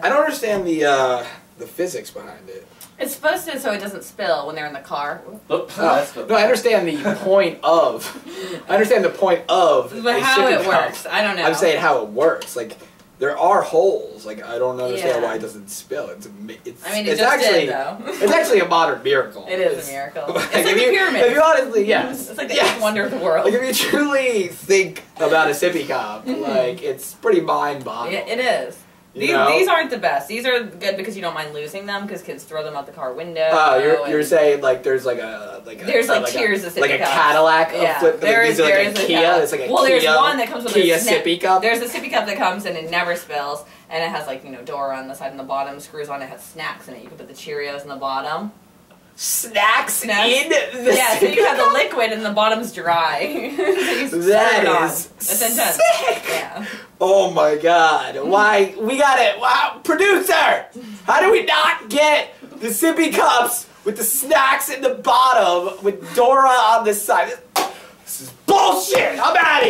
I don't understand the physics behind it. It's supposed to so it doesn't spill when they're in the car. Oops, No, I understand the point of. I understand the point of. But how it works, I don't know. I'm saying how it works. Like there are holes. Like I don't understand Yeah. why it doesn't spill. It's I mean, it it's just actually did, though. it's actually a modern miracle. It is a miracle. It's Like, like the if pyramid. you honestly, yes, It's like the yes. eighth wonder of the world. Like if you truly think about a sippy cup, like it's pretty mind-boggling. Yeah, it is. You know? These aren't the best. These are good because you don't mind losing them because kids throw them out the car window. Oh, you're saying like there's like a There's like tiers of sippy like a cups. Cadillac. Yeah, Flip, there like, is. these are There like is a a Kia. Kia. It's like a Well, there's Kia, one that comes with Kia a snap. sippy cup. There's a sippy cup that comes and it never spills, and it has like door on the side and the bottom, screws on. It has snacks in it. You can put the Cheerios in the bottom. Snacks in the Yeah, so sippy you have the cup? liquid and the bottom's dry. So you set That it on. is It's intense. sick. Yeah. Oh my god! Why we got it? Wow, producer! How do we not get the sippy cups with the snacks in the bottom with Dora on the side? This is bullshit! I'm out of